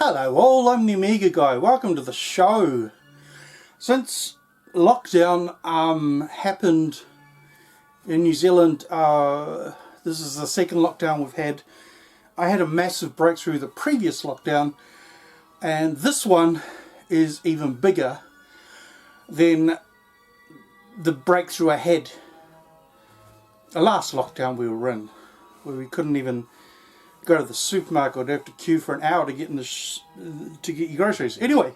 Hello all, I'm the Amiga guy. Welcome to the show. Since lockdown happened in New Zealand, this is the second lockdown we've had. I had a massive breakthrough the previous lockdown, and this one is even bigger than the breakthrough I had the last lockdown we were in, where we couldn't even go to the supermarket. I'd have to queue for an hour to get in to get your groceries. Anyway,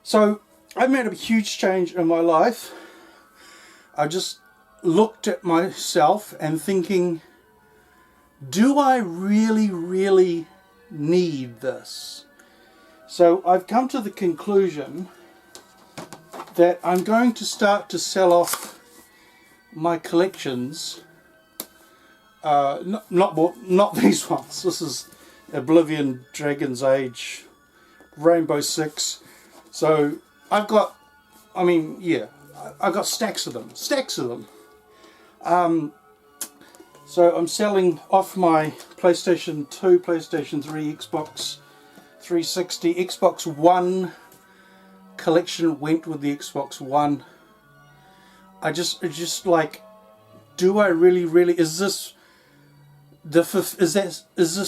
so I've made a huge change in my life. I just looked at myself and thinking, do I really need this? So I've come to the conclusion that I'm going to start to sell off my collections. Not these ones. This is Oblivion, Dragon's Age, Rainbow Six. So I've got, I've got stacks of them. So I'm selling off my PlayStation 2, PlayStation 3, Xbox 360, Xbox One collection went with the Xbox One. It's just like, do I really, is this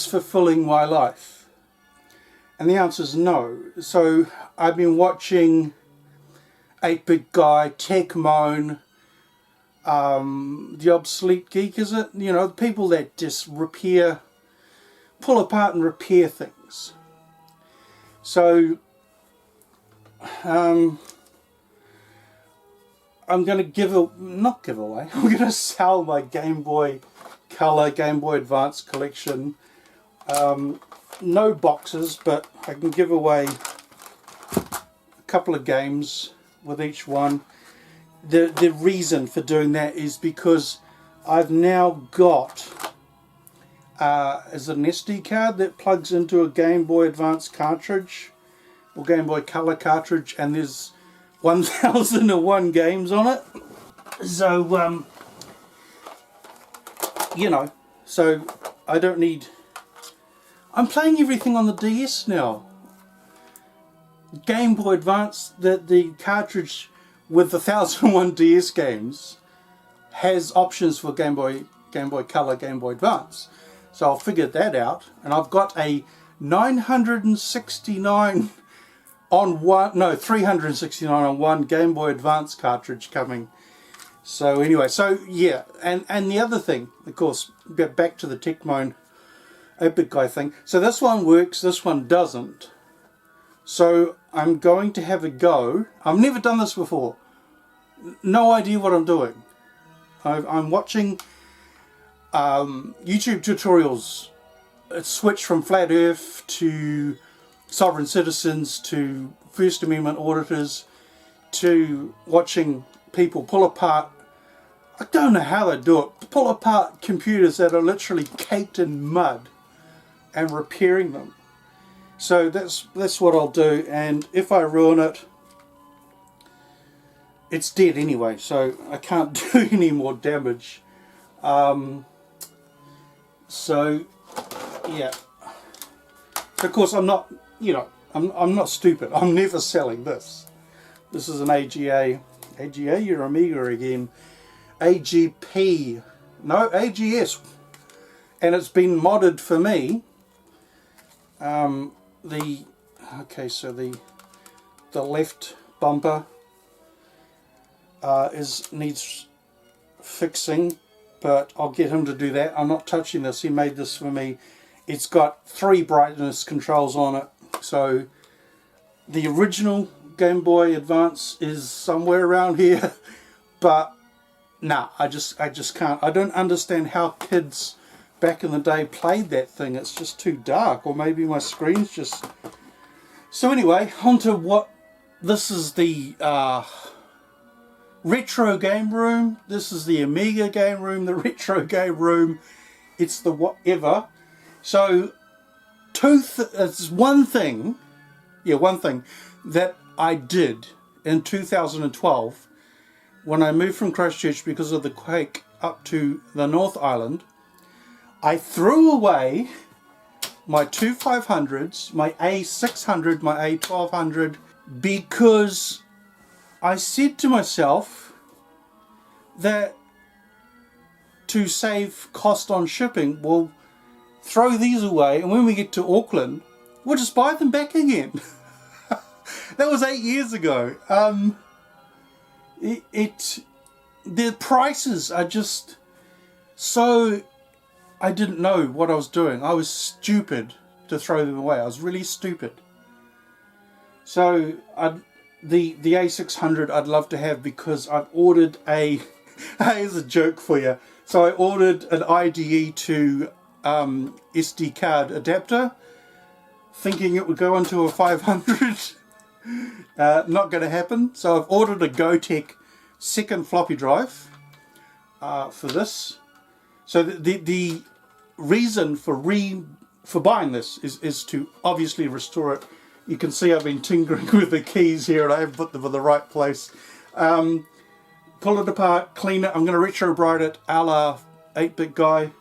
fulfilling my life? And the answer is no. So I've been watching 8-Bit Guy, Tech Moan, the Obsolete Geek, is it? You know, the people that just pull apart and repair things. So I'm going to I'm going to sell my Game Boy Color, Game Boy Advance collection. No boxes, but I can give away a couple of games with each one. The reason for doing that is because I've now got as an SD card that plugs into a Game Boy Advance cartridge or Game Boy Color cartridge, and there's 1001 games on it. So you know, so I don't need... I'm playing everything on the DS now. Game Boy Advance, the cartridge with the 1001 DS games has options for Game Boy Color, Game Boy Advance. So I'll figure that out, and I've got a 369 on one Game Boy Advance cartridge coming. So anyway, so yeah, and the other thing, of course, back to the Tech Moan 8-Bit Guy thing. So this one works, this one doesn't. So I'm going to have a go. I've never done this before. No idea what I'm doing. I'm watching YouTube tutorials. It's switched from Flat Earth to Sovereign Citizens to First Amendment auditors to watching people pull apart. I don't know how they do it. Pull apart computers that are literally caked in mud and repairing them. So that's what I'll do, and if I ruin it, it's dead anyway, so I can't do any more damage. So yeah. Of course I'm not, I'm not stupid. I'm never selling this. This is an AGA, you're Amiga again. AGP, no, AGS, and it's been modded for me. So the left bumper needs fixing, but I'll get him to do that. I'm not touching this. He made this for me. It's got 3 brightness controls on it. So the original Game Boy Advance is somewhere around here, but nah, I just can't. I don't understand how kids back in the day played that thing. It's just too dark, or maybe my screen's just... So anyway, on to what... This is the retro game room. This is the Amiga game room, the retro game room. It's the whatever. So, it's one thing that I did in 2012 when I moved from Christchurch because of the quake up to the North Island. I threw away my two 500s, my A600, my A1200, because I said to myself that to save cost on shipping, we'll throw these away, and when we get to Auckland, we'll just buy them back again. That was 8 years ago. The prices are just so... I didn't know what I was doing. I was stupid to throw them away. I was really stupid. So the A600 I'd love to have, because I've ordered a... Here's a joke for you. So I ordered an IDE to SD card adapter, thinking it would go into a 500. Not going to happen. So I've ordered a Gotek second floppy drive for this. So the reason for buying this is to obviously restore it. You can see I've been tinkering with the keys here, and I haven't put them in the right place. Pull it apart, clean it. I'm going to retro bright it a la 8-bit guy.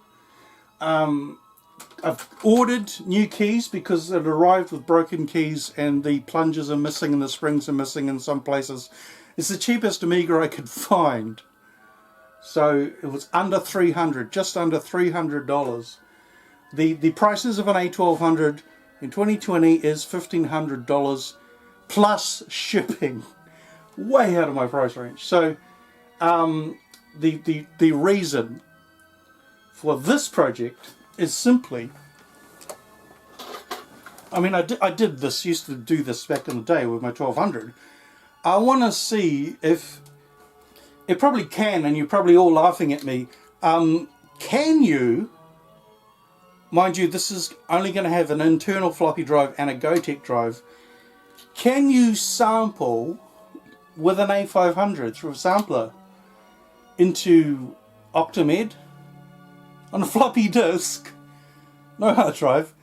I've ordered new keys because it arrived with broken keys, and the plungers are missing and the springs are missing in some places. It's the cheapest Amiga I could find. So it was under $300, just under $300. The prices of an A1200 in 2020 is $1,500 plus shipping. Way out of my price range. So the reason for this project is simply, I mean, I did this, used to do this back in the day with my 1200. I want to see if it probably can, and you're probably all laughing at me. Can you, mind you, this is only going to have an internal floppy drive and a Gotek drive. Can you sample with an A500 through a sampler into Octamed on a floppy disk, no hard drive,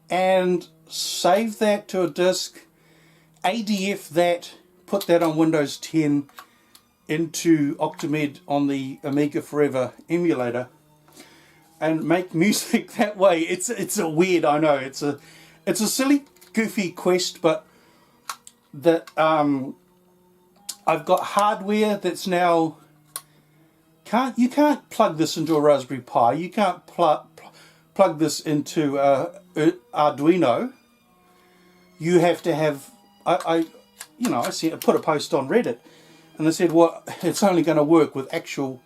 and save that to a disk, ADF that, put that on Windows 10 into Octamed on the Amiga Forever emulator, and make music that way? It's a weird, I know, it's a silly, goofy quest, but that I've got hardware that's now you can't plug this into a Raspberry Pi. You can't plug this into Arduino. You have to have I put a post on Reddit, and they said, well, it's only going to work with actual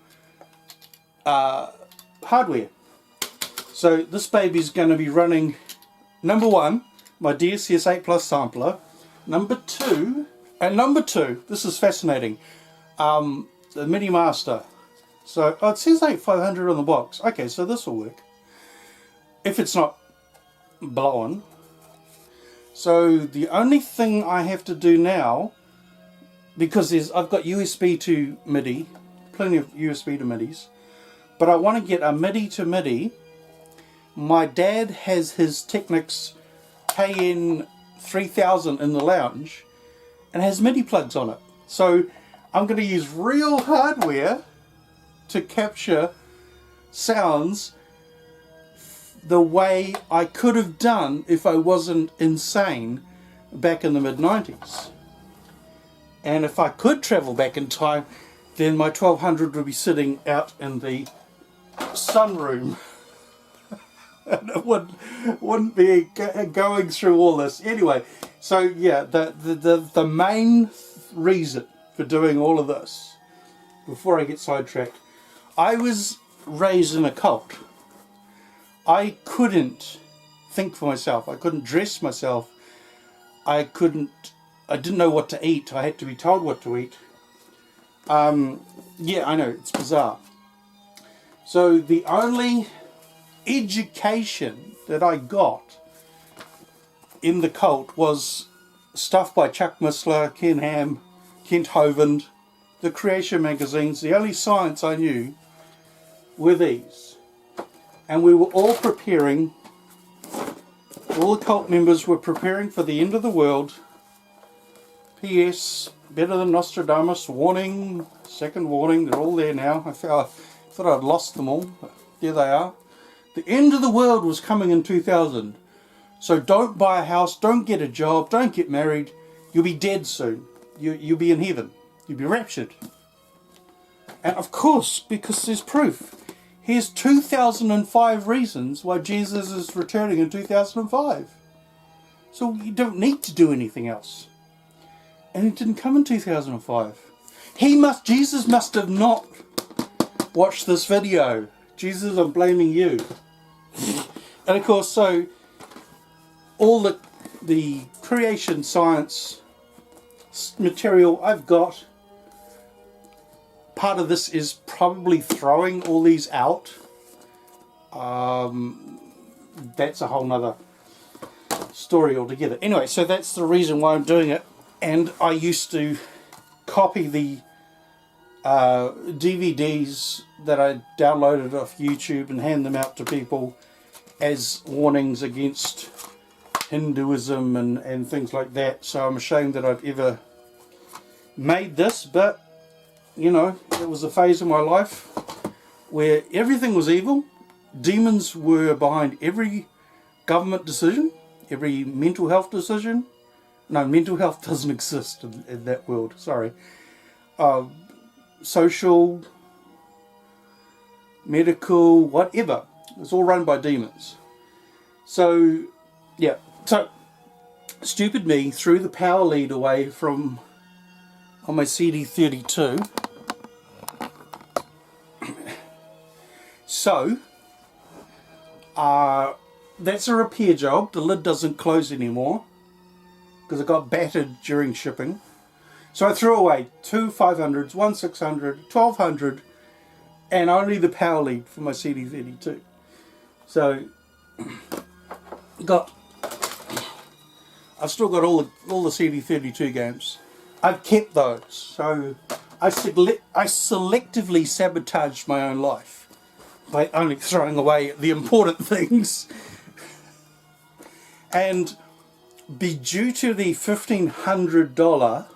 hardware. So this baby's going to be running, number one, my DSCS 8 Plus sampler. Number two, this is fascinating, the MIDI master. So, it says 8500 on the box. Okay, so this will work, if it's not blowing. So the only thing I have to do now, because I've got USB to MIDI, plenty of USB to MIDIs, but I want to get a MIDI to MIDI. My dad has his Technics KN 3000 in the lounge and has MIDI plugs on it. So I'm going to use real hardware to capture sounds the way I could have done if I wasn't insane back in the mid-90s. And if I could travel back in time, then my 1200 would be sitting out in the sunroom. And it wouldn't be going through all this. Anyway, so yeah, the main reason for doing all of this, before I get sidetracked, I was raised in a cult. I couldn't think for myself. I couldn't dress myself. I couldn't I didn't know what to eat. I had to be told what to eat. Yeah, I know, it's bizarre. So the only education that I got in the cult was stuff by Chuck Missler, Ken Ham, Kent Hovind, the Creation magazines. The only science I knew were these. And we were all preparing, all the cult members were preparing for the end of the world. P.S. Better than Nostradamus, warning, second warning, they're all there now. I thought I'd lost them all, but there they are. The end of the world was coming in 2000. So don't buy a house, don't get a job, don't get married. You'll be dead soon. You'll be in heaven. You'll be raptured. And of course, because there's proof. Here's 2005 reasons why Jesus is returning in 2005. So you don't need to do anything else. And it didn't come in 2005. Jesus must have not watched this video. Jesus, I'm blaming you. And of course, so all the creation science material I've got, part of this is probably throwing all these out. That's a whole nother story altogether. Anyway, so that's the reason why I'm doing it. And I used to copy the DVDs that I downloaded off YouTube and hand them out to people as warnings against Hinduism and things like that. So I'm ashamed that I've ever made this, but you know, it was a phase of my life where everything was evil. Demons were behind every government decision, every mental health decision. No, mental health doesn't exist in that world, sorry. Social, medical, whatever. It's all run by demons. So, yeah. So, stupid me threw the power lead away from on my CD32. So, that's a repair job. The lid doesn't close anymore because it got battered during shipping. So I threw away two 500s, one 600, 1200, and only the power lead for my CD32. So I've still got all the CD32 games. I've kept those. So I selectively sabotaged my own life by only throwing away the important things. And be due to the $1,500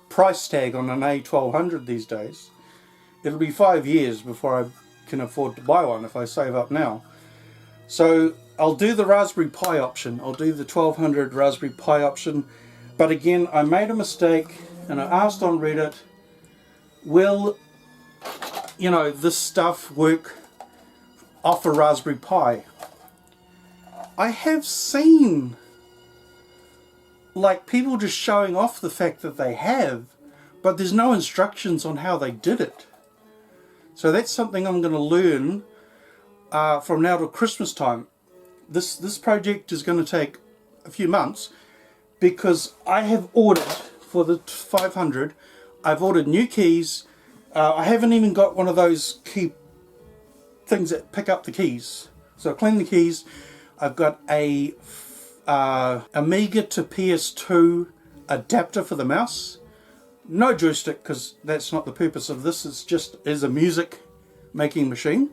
price tag on an A1200 these days, it'll be 5 years before I can afford to buy one if I save up now. So I'll do the Raspberry Pi option. I'll do the 1200 Raspberry Pi option. But again, I made a mistake and I asked on Reddit, will, you know, this stuff work off a Raspberry Pi? I have seen like people just showing off the fact that they have, but there's no instructions on how they did it. So that's something I'm going to learn from now till Christmas time. This project is going to take a few months because I have ordered for the 500. I've ordered new keys. I haven't even got one of those key things that pick up the keys. So I clean the keys. I've got a Amiga to PS2 adapter for the mouse. No joystick because that's not the purpose of this. It's just as a music making machine.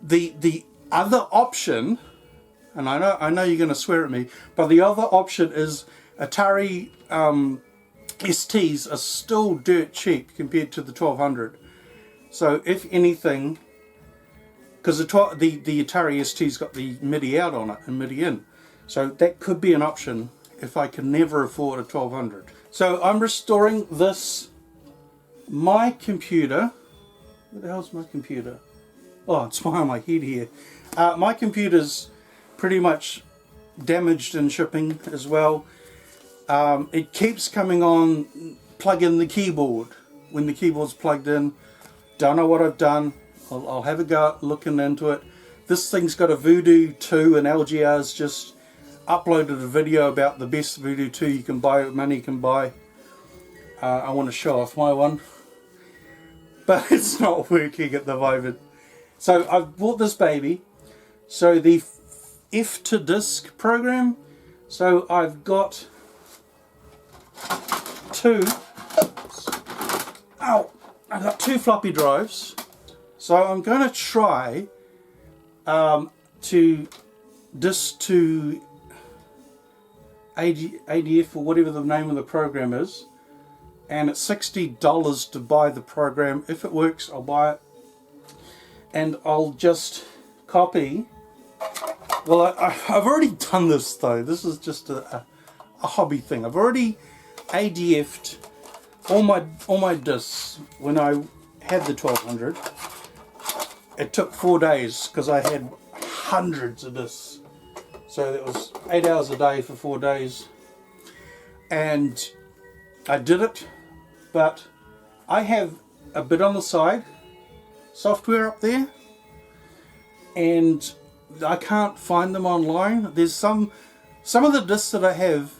The other option, and I know you're going to swear at me, but the other option is Atari STs are still dirt cheap compared to the 1200. So if anything, because the Atari ST's got the MIDI out on it and MIDI in, so that could be an option if I can never afford a 1200. So I'm restoring my computer. What the hell's my computer? Oh, it's behind my head here. My computer's pretty much damaged in shipping as well. It keeps coming on, plug in the keyboard when the keyboard's plugged in. Don't know what I've done. I'll have a go at looking into it. This thing's got a Voodoo 2 and LGR's just uploaded a video about the best Voodoo 2 you can buy, money can buy. I want to show off my one, but it's not working at the moment. So I've bought this baby. So the F to disk program. So I've got I've got two floppy drives. So I'm going to try to disk to ADF or whatever the name of the program is, and it's $60 to buy the program. If it works, I'll buy it, and I'll just copy. Well, I've already done this though. This is just a hobby thing. I've already ADF'd all my discs when I had the 1200. It took 4 days because I had hundreds of discs. So it was 8 hours a day for 4 days. And I did it, but I have a bit on the side, software up there, and I can't find them online. There's some of the discs that I have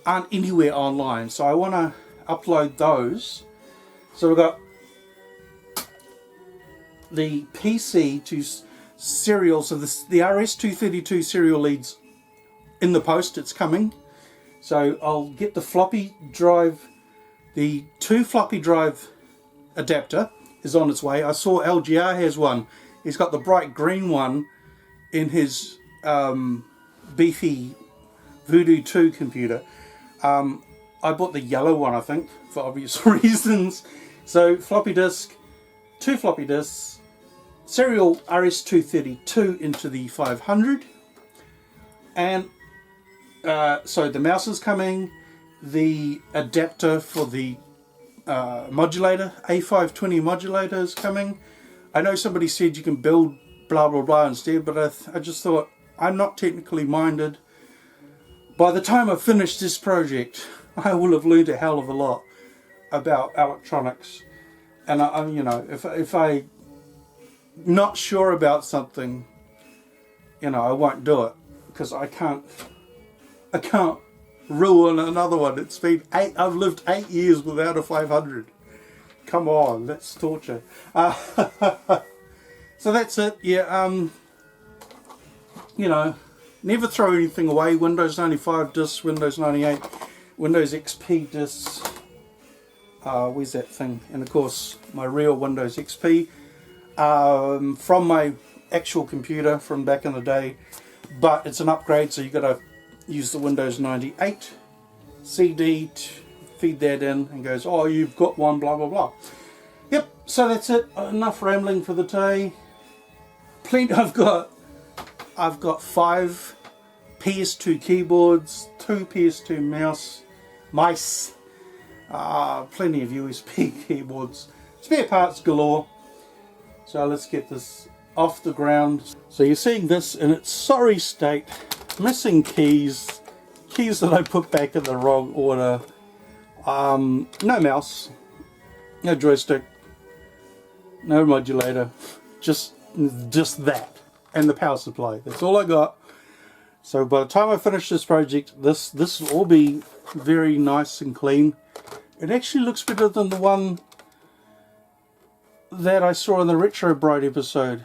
aren't anywhere online, so I want to upload those. So we've got the PC to serial, so the RS-232 serial leads in the post. It's coming. So I'll get the floppy drive, the 2 floppy drive adapter is on its way. I saw LGR has one. He's got the bright green one in his beefy Voodoo 2 computer. I bought the yellow one, I think, for obvious reasons. So floppy disk, 2 floppy disks, serial RS-232 into the 500, and so the mouse is coming, the adapter for the modulator, A520 modulator is coming. I know somebody said you can build blah blah blah instead, but I just thought, I'm not technically minded. By the time I finish this project, I will have learned a hell of a lot about electronics, and I'm, you know, if I not sure about something, you know, I won't do it, because I can't ruin another one. It's been I've lived 8 years without a 500. Come on, that's torture. So that's it. Yeah, you know, never throw anything away. Windows 95 discs, Windows 98, Windows XP discs. Where's that thing? And of course, my real Windows XP. From my actual computer from back in the day, but it's an upgrade, so you got to use the Windows 98 CD to feed that in, and goes, oh, you've got one, blah blah blah. Yep, so that's it. Enough rambling for the day. Plenty. I've got 5 PS2 keyboards, 2 PS2 mice, plenty of USB keyboards, spare parts galore. So let's get this off the ground. So you're seeing this in its sorry state, missing keys that I put back in the wrong order, no mouse, no joystick, no modulator, just that, and the power supply. That's all I got. So by the time I finish this project, this will all be very nice and clean. It actually looks better than the one that I saw in the Retro Bride episode.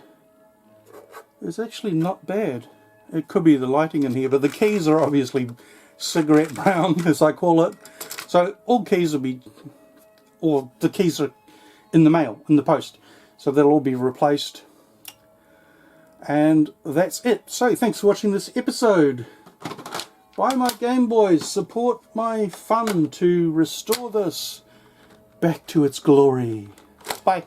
It's actually not bad. It could be the lighting in here, but the keys are obviously cigarette brown, as I call it. So all keys will be, or the keys are in the mail, in the post. So they'll all be replaced. And that's it. So thanks for watching this episode. Buy my Game Boys. Support my fun to restore this back to its glory. Bye.